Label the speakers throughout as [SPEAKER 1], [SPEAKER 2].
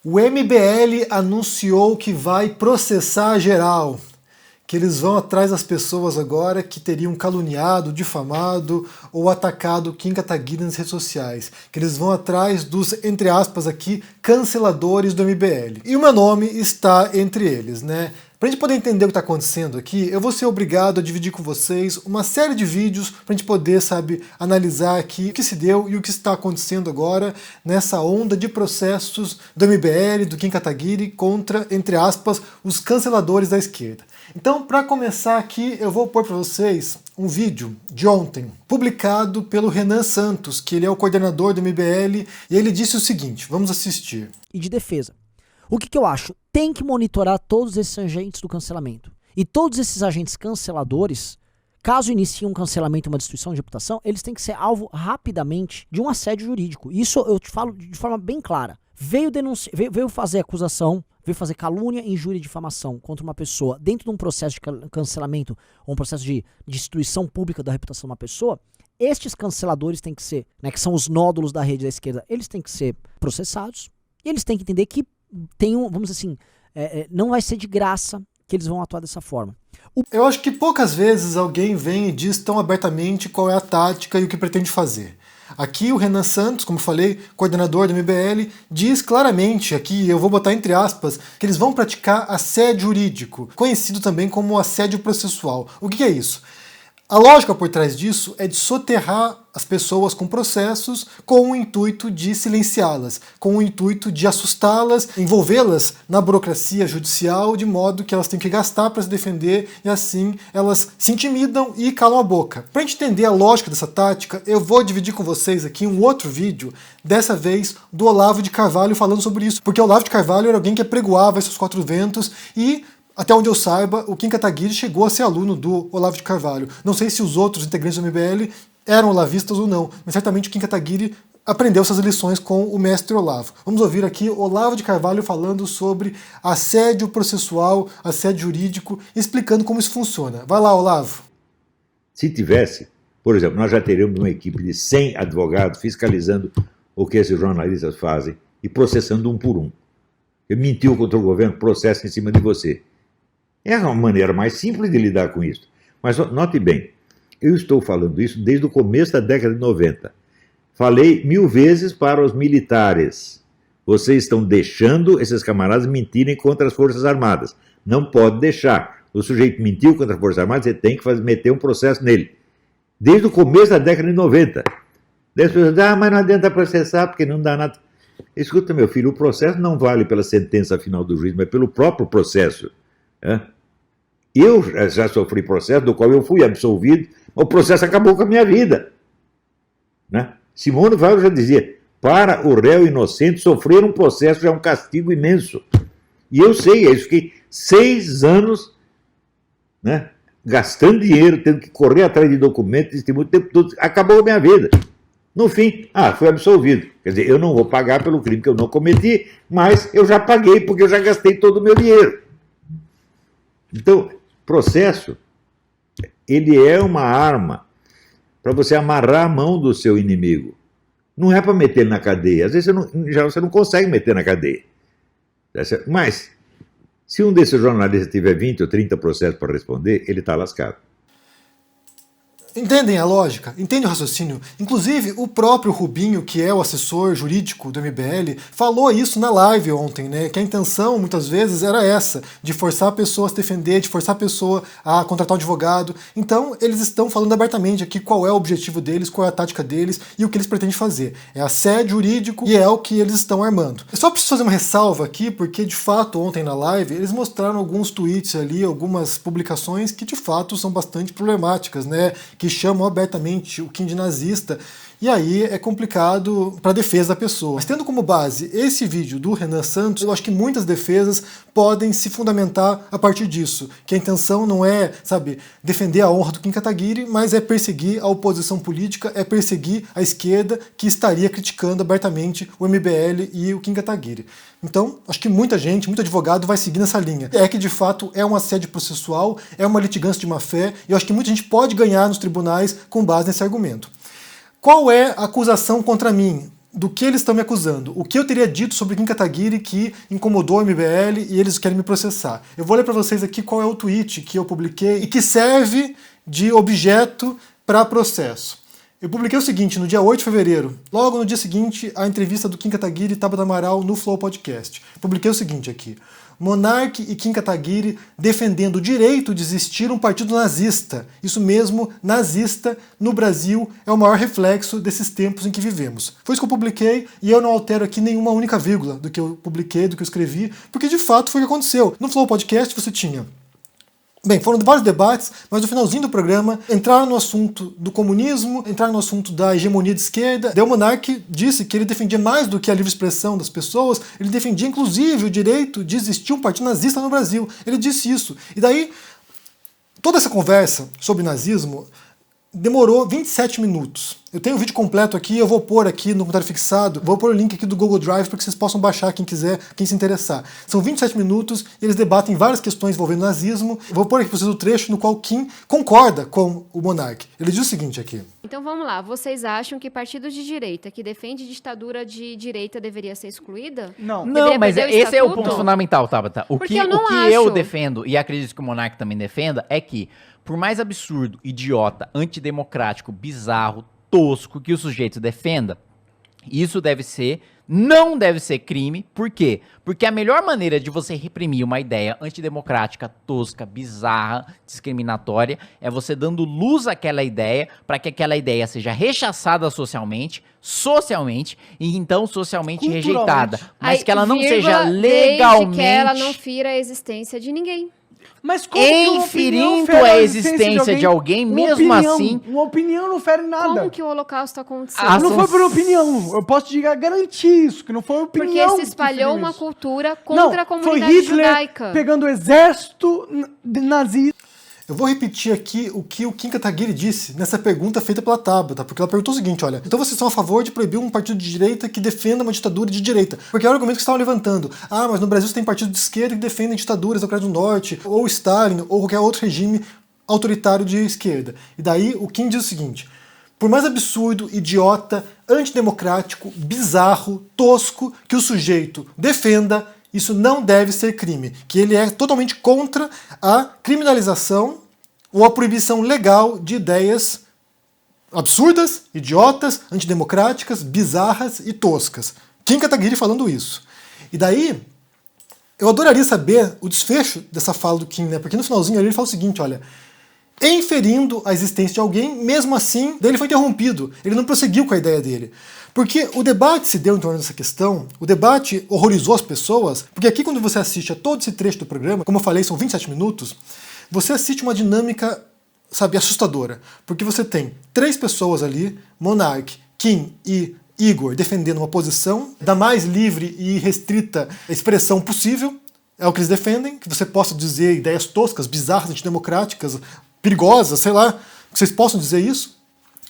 [SPEAKER 1] O MBL anunciou que vai processar geral, que eles vão atrás das pessoas agora que teriam caluniado, difamado ou atacado Kim Kataguiri nas redes sociais, que eles vão atrás dos, entre aspas aqui, canceladores do MBL. E o meu nome está entre eles, né? Para a gente poder entender o que está acontecendo aqui, eu vou ser obrigado a dividir com vocês uma série de vídeos para a gente poder, analisar aqui o que se deu e o que está acontecendo agora nessa onda de processos do MBL, do Kim Kataguiri, contra, entre aspas, os canceladores da esquerda. Então, para começar aqui, eu vou pôr para vocês um vídeo de ontem, publicado pelo Renan Santos, que ele é o coordenador do MBL, e ele disse o seguinte, vamos assistir.
[SPEAKER 2] E de defesa. O que eu acho? Tem que monitorar todos esses agentes do cancelamento. E todos esses agentes canceladores, caso iniciem um cancelamento, uma destruição de reputação, eles têm que ser alvo rapidamente de um assédio jurídico. Isso eu te falo de forma bem clara. Veio fazer acusação, veio fazer calúnia, injúria e difamação contra uma pessoa dentro de um processo de cancelamento ou um processo de destruição pública da reputação de uma pessoa, estes canceladores têm que ser, né, que são os nódulos da rede da esquerda, eles têm que ser processados e eles têm que entender que vamos dizer assim, não vai ser de graça que eles vão atuar dessa forma.
[SPEAKER 1] Eu acho que poucas vezes alguém vem e diz tão abertamente qual é a tática e o que pretende fazer. Aqui o Renan Santos, como falei, coordenador do MBL, diz claramente, aqui eu vou botar entre aspas, que eles vão praticar assédio jurídico, conhecido também como assédio processual. O que é isso? A lógica por trás disso é de soterrar as pessoas com processos com o intuito de silenciá-las, com o intuito de assustá-las, envolvê-las na burocracia judicial, de modo que elas têm que gastar para se defender e assim elas se intimidam e calam a boca. Para a gente entender a lógica dessa tática, eu vou dividir com vocês aqui um outro vídeo, dessa vez do Olavo de Carvalho falando sobre isso, porque o Olavo de Carvalho era alguém que apregoava esses quatro ventos e até onde eu saiba, o Kim Kataguiri chegou a ser aluno do Olavo de Carvalho. Não sei se os outros integrantes do MBL eram olavistas ou não, mas certamente o Kim Kataguiri aprendeu essas lições com o mestre Olavo. Vamos ouvir aqui Olavo de Carvalho falando sobre assédio processual, assédio jurídico, explicando como isso funciona. Vai lá, Olavo.
[SPEAKER 3] Se tivesse, por exemplo, nós já teríamos uma equipe de 100 advogados fiscalizando o que esses jornalistas fazem e processando um por um. Ele mentiu contra o governo, processo em cima de você. É uma maneira mais simples de lidar com isso. Mas note bem, eu estou falando isso desde o começo da década de 90. Falei 1000 vezes para os militares. Vocês estão deixando esses camaradas mentirem contra as Forças Armadas. Não pode deixar. O sujeito mentiu contra as Forças Armadas, você tem que meter um processo nele. Desde o começo da década de 90. Daí as pessoas dizem, mas não adianta processar porque não dá nada. Escuta, meu filho, o processo não vale pela sentença final do juiz, mas pelo próprio processo. Eu já sofri processo do qual eu fui absolvido, o processo acabou com a minha vida. Simone Weil já dizia, para o réu inocente sofrer um processo já é um castigo imenso. E eu sei, eu fiquei 6 anos gastando dinheiro, tendo que correr atrás de documentos, testemunho, o tempo todo, acabou a minha vida. No fim, fui absolvido. Quer dizer, eu não vou pagar pelo crime que eu não cometi, mas eu já paguei porque eu já gastei todo o meu dinheiro. Então, processo, ele é uma arma para você amarrar a mão do seu inimigo. Não é para meter ele na cadeia. Às vezes você não consegue meter na cadeia. Mas, se um desses jornalistas tiver 20 ou 30 processos para responder, ele está lascado.
[SPEAKER 1] Entendem a lógica? Entendem o raciocínio? Inclusive, o próprio Rubinho, que é o assessor jurídico do MBL, falou isso na live ontem, né? Que a intenção, muitas vezes, era essa, de forçar a pessoa a se defender, de forçar a pessoa a contratar um advogado. Então, eles estão falando abertamente aqui qual é o objetivo deles, qual é a tática deles e o que eles pretendem fazer. É assédio jurídico e é o que eles estão armando. Eu só preciso fazer uma ressalva aqui, porque, de fato, ontem na live, eles mostraram alguns tweets ali, algumas publicações que, de fato, são bastante problemáticas, né? Que chamam abertamente o Kim de nazista, e aí é complicado para a defesa da pessoa. Mas tendo como base esse vídeo do Renan Santos, eu acho que muitas defesas podem se fundamentar a partir disso, que a intenção não é, defender a honra do Kim Kataguiri, mas é perseguir a oposição política, é perseguir a esquerda que estaria criticando abertamente o MBL e o Kim Kataguiri. Então, acho que muita gente, muito advogado vai seguir nessa linha. É que, de fato, é um assédio processual, é uma litigância de má-fé, e eu acho que muita gente pode ganhar nos tribunais com base nesse argumento. Qual é a acusação contra mim? do que eles estão me acusando. O que eu teria dito sobre Kim Kataguiri que incomodou o MBL e eles querem me processar. Eu vou ler para vocês aqui qual é o tweet que eu publiquei e que serve de objeto para processo. Eu publiquei o seguinte, no dia 8 de fevereiro, logo no dia seguinte, a entrevista do Kim Kataguiri e Tabata Amaral no Flow Podcast. Publiquei o seguinte aqui. Monark e Kim Kataguiri defendendo o direito de existir um partido nazista. Isso mesmo, nazista, no Brasil, é o maior reflexo desses tempos em que vivemos. Foi isso que eu publiquei e eu não altero aqui nenhuma única vírgula do que eu publiquei, do que eu escrevi, porque de fato foi o que aconteceu. No Flow Podcast você tinha... Bem, foram vários debates, mas no finalzinho do programa entraram no assunto do comunismo, entraram no assunto da hegemonia de esquerda. O Monark disse que ele defendia mais do que a livre expressão das pessoas, ele defendia inclusive o direito de existir um partido nazista no Brasil. Ele disse isso. E daí, toda essa conversa sobre nazismo demorou 27 minutos. Eu tenho o vídeo completo aqui, eu vou pôr aqui no comentário fixado, vou pôr o link aqui do Google Drive para que vocês possam baixar quem quiser, quem se interessar. São 27 minutos e eles debatem várias questões envolvendo nazismo. Eu vou pôr aqui para vocês o trecho no qual Kim concorda com o Monark. Ele diz o seguinte aqui.
[SPEAKER 4] Então vamos lá, vocês acham que partido de direita que defende ditadura de direita deveria ser excluída?
[SPEAKER 5] Não,
[SPEAKER 4] mas
[SPEAKER 5] esse é o ponto fundamental, Tabata. O que eu defendo, e acredito que o Monark também defenda, é que, por mais absurdo, idiota, antidemocrático, bizarro, tosco que o sujeito defenda, isso não deve ser crime. Por quê? Porque a melhor maneira de você reprimir uma ideia antidemocrática, tosca, bizarra, discriminatória, é você dando luz àquela ideia para que aquela ideia seja rechaçada socialmente, e então socialmente rejeitada. Mas que ela não seja legalmente...
[SPEAKER 4] Desde que ela não fira a existência de ninguém.
[SPEAKER 5] Mas como
[SPEAKER 2] inferindo a existência de alguém, mesmo assim...
[SPEAKER 5] Uma opinião não fere nada.
[SPEAKER 4] Como que o Holocausto aconteceu?
[SPEAKER 5] Não foi por opinião. Eu posso te garantir isso, que não foi opinião.
[SPEAKER 4] Porque se espalhou uma cultura contra a comunidade
[SPEAKER 5] foi Hitler
[SPEAKER 4] judaica.
[SPEAKER 5] Pegando o exército nazista.
[SPEAKER 1] Eu vou repetir aqui o que o Kim Kataguiri disse nessa pergunta feita pela Tabata, porque ela perguntou o seguinte, olha, então vocês são a favor de proibir um partido de direita que defenda uma ditadura de direita? Porque é o argumento que estavam levantando. Mas no Brasil você tem partido de esquerda que defendem ditaduras da Coreia do Norte, ou Stalin, ou qualquer outro regime autoritário de esquerda. E daí o Kim diz o seguinte, por mais absurdo, idiota, antidemocrático, bizarro, tosco que o sujeito defenda, isso não deve ser crime, que ele é totalmente contra a criminalização ou a proibição legal de ideias absurdas, idiotas, antidemocráticas, bizarras e toscas. Kim Kataguiri falando isso. E daí, eu adoraria saber o desfecho dessa fala do Kim, né? Porque no finalzinho ele fala o seguinte, olha, inferindo a existência de alguém, mesmo assim, daí ele foi interrompido, ele não prosseguiu com a ideia dele. Porque o debate se deu em torno dessa questão, o debate horrorizou as pessoas, porque aqui quando você assiste a todo esse trecho do programa, como eu falei, são 27 minutos, você assiste uma dinâmica, sabe, assustadora. Porque você tem 3 pessoas ali, Monark, Kim e Igor, defendendo uma posição da mais livre e restrita expressão possível, é o que eles defendem, que você possa dizer ideias toscas, bizarras, antidemocráticas, perigosas, sei lá, que vocês possam dizer isso.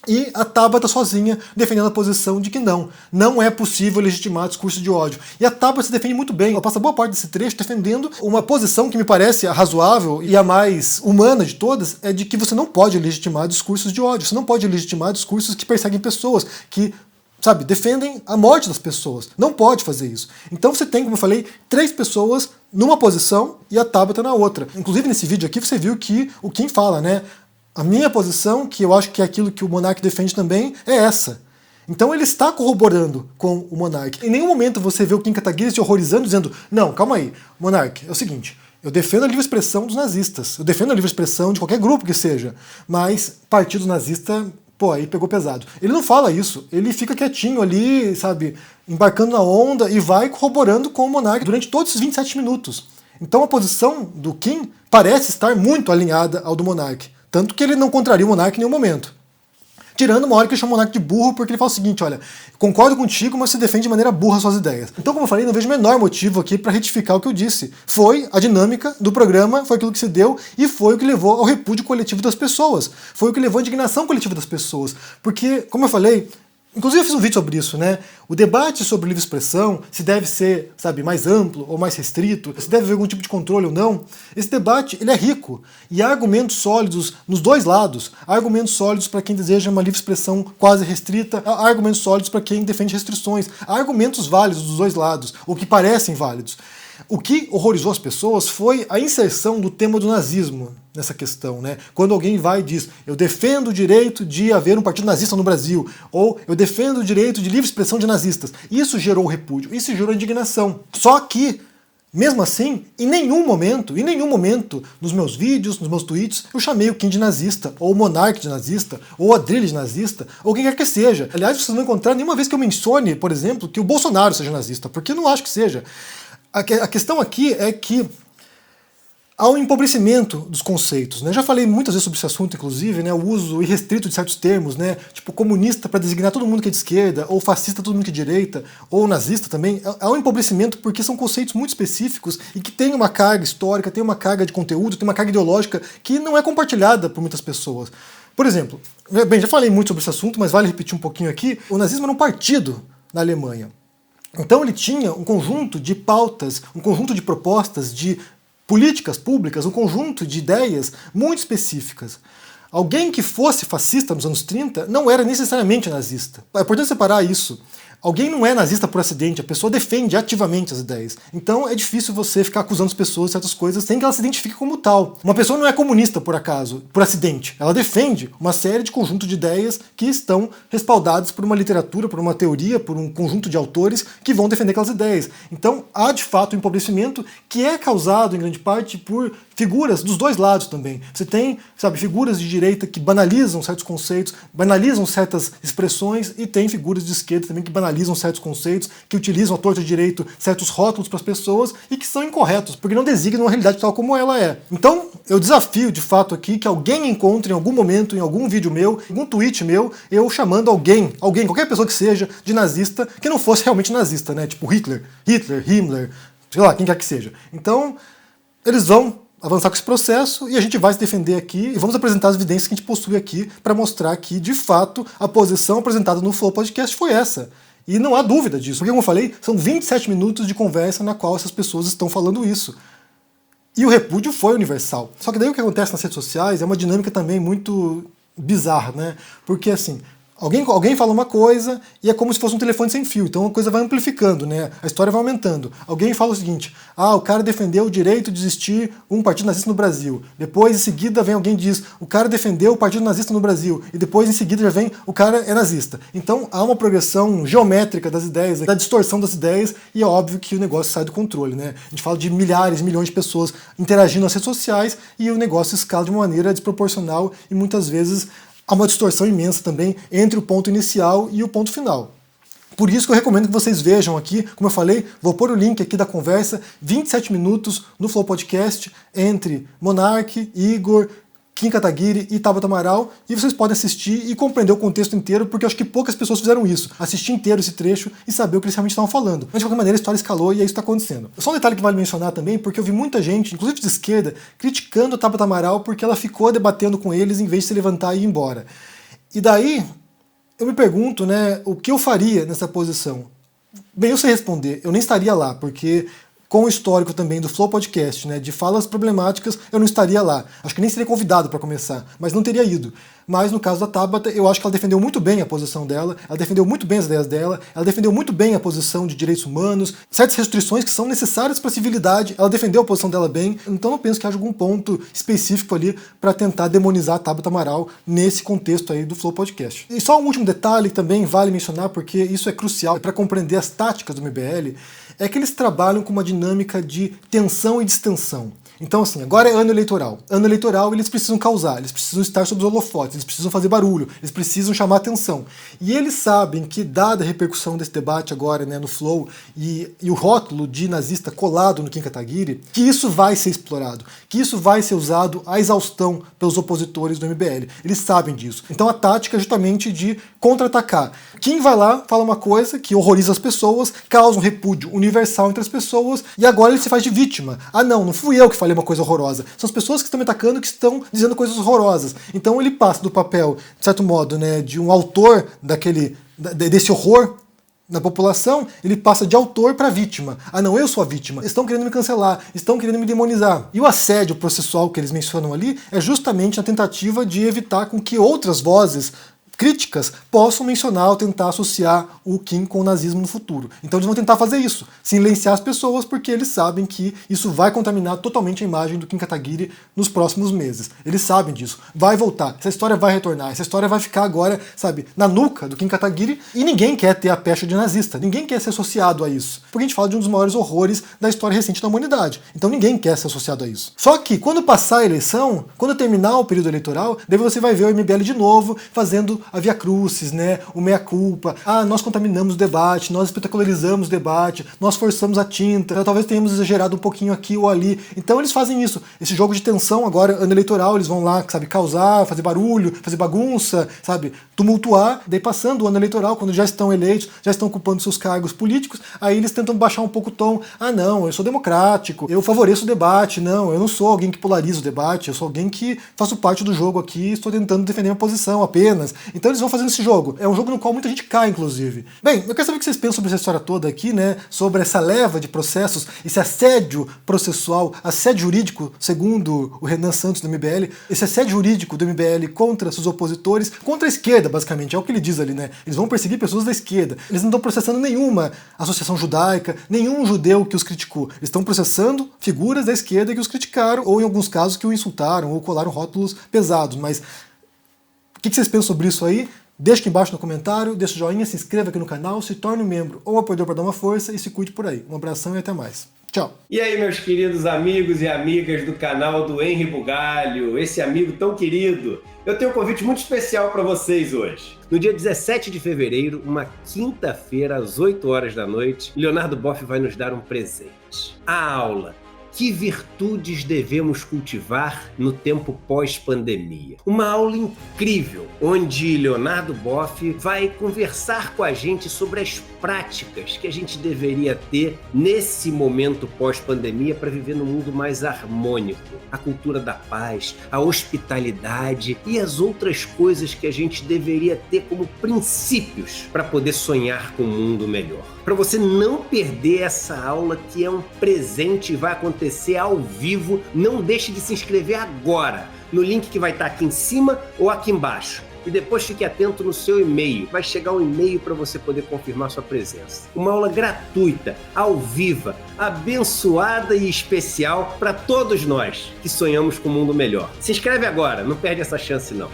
[SPEAKER 1] E a Tabata sozinha defendendo a posição de que não é possível legitimar discurso de ódio. E a Tabata se defende muito bem, ela passa boa parte desse trecho defendendo uma posição que me parece razoável e a mais humana de todas, é de que você não pode legitimar discursos de ódio, você não pode legitimar discursos que perseguem pessoas, que, sabe, defendem a morte das pessoas. Não pode fazer isso. Então você tem, como eu falei, 3 pessoas numa posição e a Tabata na outra. Inclusive nesse vídeo aqui você viu que o Kim fala, né? A minha posição, que eu acho que é aquilo que o Monark defende também, é essa. Então ele está corroborando com o Monark. Em nenhum momento você vê o Kim Kataguiri se horrorizando, dizendo, não, calma aí, Monark, é o seguinte, eu defendo a livre expressão dos nazistas, eu defendo a livre expressão de qualquer grupo que seja, mas partido nazista, pô, aí pegou pesado. Ele não fala isso, ele fica quietinho ali, sabe, embarcando na onda e vai corroborando com o Monark durante todos esses 27 minutos. Então a posição do Kim parece estar muito alinhada ao do Monark. Tanto que ele não contraria o Monark em nenhum momento. Tirando uma hora que ele chama o Monark de burro, porque ele fala o seguinte, olha, concordo contigo, mas você defende de maneira burra suas ideias. Então, como eu falei, não vejo o menor motivo aqui para retificar o que eu disse. Foi a dinâmica do programa, foi aquilo que se deu, e foi o que levou ao repúdio coletivo das pessoas. Foi o que levou à indignação coletiva das pessoas. Porque, como eu falei, Inclusive eu fiz um vídeo sobre isso, né? O debate sobre livre expressão, se deve ser, sabe, mais amplo ou mais restrito, se deve haver algum tipo de controle ou não, esse debate ele é rico e há argumentos sólidos nos dois lados. Há argumentos sólidos para quem deseja uma livre expressão quase restrita, há argumentos sólidos para quem defende restrições, há argumentos válidos dos dois lados, ou que parecem válidos. O que horrorizou as pessoas foi a inserção do tema do nazismo nessa questão, né? Quando alguém vai e diz, eu defendo o direito de haver um partido nazista no Brasil, ou eu defendo o direito de livre expressão de nazistas. Isso gerou repúdio, isso gerou indignação. Só que, mesmo assim, em nenhum momento, nos meus vídeos, nos meus tweets, eu chamei o Kim de nazista, ou o Monark de nazista, ou o Adrilles de nazista, ou quem quer que seja. Aliás, vocês não vão encontrar nenhuma vez que eu mencione, por exemplo, que o Bolsonaro seja nazista, porque eu não acho que seja. A questão aqui é que há um empobrecimento dos conceitos, né? Já falei muitas vezes sobre esse assunto, inclusive, né? O uso irrestrito de certos termos, né? Tipo comunista para designar todo mundo que é de esquerda, ou fascista todo mundo que é de direita, ou nazista também. Há um empobrecimento porque são conceitos muito específicos e que têm uma carga histórica, têm uma carga de conteúdo, têm uma carga ideológica que não é compartilhada por muitas pessoas. Por exemplo, bem, já falei muito sobre esse assunto, mas vale repetir um pouquinho aqui. O nazismo era um partido na Alemanha. Então ele tinha um conjunto de pautas, um conjunto de propostas, de políticas públicas, um conjunto de ideias muito específicas. Alguém que fosse fascista nos anos 30 não era necessariamente nazista. É importante separar isso. Alguém não é nazista por acidente, a pessoa defende ativamente as ideias. Então é difícil você ficar acusando as pessoas de certas coisas sem que ela se identifique como tal. Uma pessoa não é comunista por acaso, por acidente. Ela defende uma série de conjunto de ideias que estão respaldadas por uma literatura, por uma teoria, por um conjunto de autores que vão defender aquelas ideias. Então há de fato um empobrecimento que é causado em grande parte por figuras dos dois lados também. Você tem, sabe, figuras de direita que banalizam certos conceitos, banalizam certas expressões, e tem figuras de esquerda também que banalizam certos conceitos, que utilizam a torta de direito certos rótulos para as pessoas e que são incorretos, porque não designam a realidade tal como ela é. Então, eu desafio de fato aqui que alguém encontre em algum momento, em algum vídeo meu, em algum tweet meu, eu chamando alguém, qualquer pessoa que seja, de nazista, que não fosse realmente nazista, né? Tipo Hitler, Himmler, sei lá, quem quer que seja. Então, eles vão avançar com esse processo e a gente vai se defender aqui e vamos apresentar as evidências que a gente possui aqui para mostrar que, de fato, a posição apresentada no Flow Podcast foi essa. E não há dúvida disso, porque, como eu falei, são 27 minutos de conversa na qual essas pessoas estão falando isso. E o repúdio foi universal. Só que daí o que acontece nas redes sociais é uma dinâmica também muito bizarra, né? Porque, assim, alguém fala uma coisa e é como se fosse um telefone sem fio, então a coisa vai amplificando, né? A história vai aumentando. Alguém fala o seguinte, o cara defendeu o direito de existir um partido nazista no Brasil. Depois, em seguida, vem alguém e diz, o cara defendeu o partido nazista no Brasil. E depois, em seguida, já vem, o cara é nazista. Então, há uma progressão geométrica das ideias, da distorção das ideias, e é óbvio que o negócio sai do controle, né? A gente fala de milhares, milhões de pessoas interagindo nas redes sociais e o negócio escala de uma maneira desproporcional e muitas vezes há uma distorção imensa também entre o ponto inicial e o ponto final. Por isso que eu recomendo que vocês vejam aqui, como eu falei, vou pôr o link aqui da conversa, 27 minutos no Flow Podcast, entre Monark, Igor, Kim Kataguiri e Tabata Amaral, e vocês podem assistir e compreender o contexto inteiro, porque eu acho que poucas pessoas fizeram isso, assistir inteiro esse trecho e saber o que eles realmente estavam falando. Mas de qualquer maneira a história escalou e é isso que está acontecendo. Só um detalhe que vale mencionar também, porque eu vi muita gente, inclusive de esquerda, criticando a Tabata Amaral porque ela ficou debatendo com eles em vez de se levantar e ir embora. E daí, eu me pergunto, né, o que eu faria nessa posição? Bem, eu sei responder, eu nem estaria lá, porque com o histórico também do Flow Podcast, né, de falas problemáticas, eu não estaria lá. Acho que nem seria convidado para começar, mas não teria ido. Mas no caso da Tabata, eu acho que ela defendeu muito bem a posição dela, ela defendeu muito bem as ideias dela, ela defendeu muito bem a posição de direitos humanos, certas restrições que são necessárias para a civilidade, ela defendeu a posição dela bem, então não penso que haja algum ponto específico ali para tentar demonizar a Tabata Amaral nesse contexto aí do Flow Podcast. E só um último detalhe que também vale mencionar, porque isso é crucial para compreender as táticas do MBL, é que eles trabalham com uma dinâmica de tensão e distensão. Então, assim, agora é ano eleitoral. Ano eleitoral eles precisam causar, eles precisam estar sob os holofotes, eles precisam fazer barulho, eles precisam chamar atenção. E eles sabem que, dada a repercussão desse debate agora, né, no Flow, e o rótulo de nazista colado no Kim Kataguiri, que isso vai ser explorado, que isso vai ser usado à exaustão pelos opositores do MBL. Eles sabem disso. Então a tática é justamente de contra-atacar. Kim vai lá, fala uma coisa que horroriza as pessoas, causa um repúdio universal entre as pessoas, e agora ele se faz de vítima. Não fui eu que falei uma coisa horrorosa. São as pessoas que estão me atacando que estão dizendo coisas horrorosas. Então ele passa do papel, de certo modo, né, de um autor daquele desse horror na população, ele passa de autor para vítima. Ah não, eu sou a vítima. Estão querendo me cancelar, estão querendo me demonizar. E o assédio processual que eles mencionam ali é justamente a tentativa de evitar com que outras vozes críticas possam mencionar ou tentar associar o Kim com o nazismo no futuro. Então eles vão tentar fazer isso, silenciar as pessoas, porque eles sabem que isso vai contaminar totalmente a imagem do Kim Kataguiri nos próximos meses. Eles sabem disso. Vai voltar, essa história vai retornar, essa história vai ficar agora, sabe, na nuca do Kim Kataguiri, e ninguém quer ter a pecha de nazista, ninguém quer ser associado a isso. Porque a gente fala de um dos maiores horrores da história recente da humanidade. Então ninguém quer ser associado a isso. Só que quando passar a eleição, quando terminar o período eleitoral, daí você vai ver o MBL de novo fazendo a via crucis, né, o meia-culpa. Ah, nós contaminamos o debate, nós espetacularizamos o debate, nós forçamos a tinta, talvez tenhamos exagerado um pouquinho aqui ou ali. Então eles fazem isso. Esse jogo de tensão agora, ano eleitoral, eles vão lá, sabe, causar, fazer barulho, fazer bagunça, sabe, tumultuar. Daí passando o ano eleitoral, quando já estão eleitos, já estão ocupando seus cargos políticos, aí eles tentam baixar um pouco o tom. Ah, não, eu sou democrático, eu favoreço o debate. Não, eu não sou alguém que polariza o debate, eu sou alguém que faço parte do jogo aqui, estou tentando defender minha posição apenas. Então eles vão fazendo esse jogo. É um jogo no qual muita gente cai, inclusive. Bem, eu quero saber o que vocês pensam sobre essa história toda aqui, né? Sobre essa leva de processos, esse assédio processual, assédio jurídico, segundo o Renan Santos do MBL, esse assédio jurídico do MBL contra seus opositores, contra a esquerda, basicamente, é o que ele diz ali, né? Eles vão perseguir pessoas da esquerda. Eles não estão processando nenhuma associação judaica, nenhum judeu que os criticou. Eles estão processando figuras da esquerda que os criticaram, ou em alguns casos que o insultaram, ou colaram rótulos pesados. Mas o que vocês pensam sobre isso aí? Deixa aqui embaixo no comentário, deixa o joinha, se inscreva aqui no canal, se torne um membro ou apoiador para dar uma força e se cuide por aí. Um abração e até mais. Tchau.
[SPEAKER 6] E aí, meus queridos amigos e amigas do canal do Henri Bugalho, esse amigo tão querido, eu tenho um convite muito especial para vocês hoje. No dia 17 de fevereiro, uma quinta-feira, às 8 horas da noite, Leonardo Boff vai nos dar um presente. A aula Que virtudes devemos cultivar no tempo pós-pandemia? Uma aula incrível, onde Leonardo Boff vai conversar com a gente sobre as práticas que a gente deveria ter nesse momento pós-pandemia para viver num mundo mais harmônico. A cultura da paz, a hospitalidade e as outras coisas que a gente deveria ter como princípios para poder sonhar com um mundo melhor. Para você não perder essa aula, que é um presente e vai acontecer ao vivo, não deixe de se inscrever agora no link que vai estar aqui em cima ou aqui embaixo. E depois fique atento no seu e-mail. Vai chegar um e-mail para você poder confirmar sua presença. Uma aula gratuita, ao vivo, abençoada e especial para todos nós que sonhamos com um mundo melhor. Se inscreve agora, não perde essa chance não.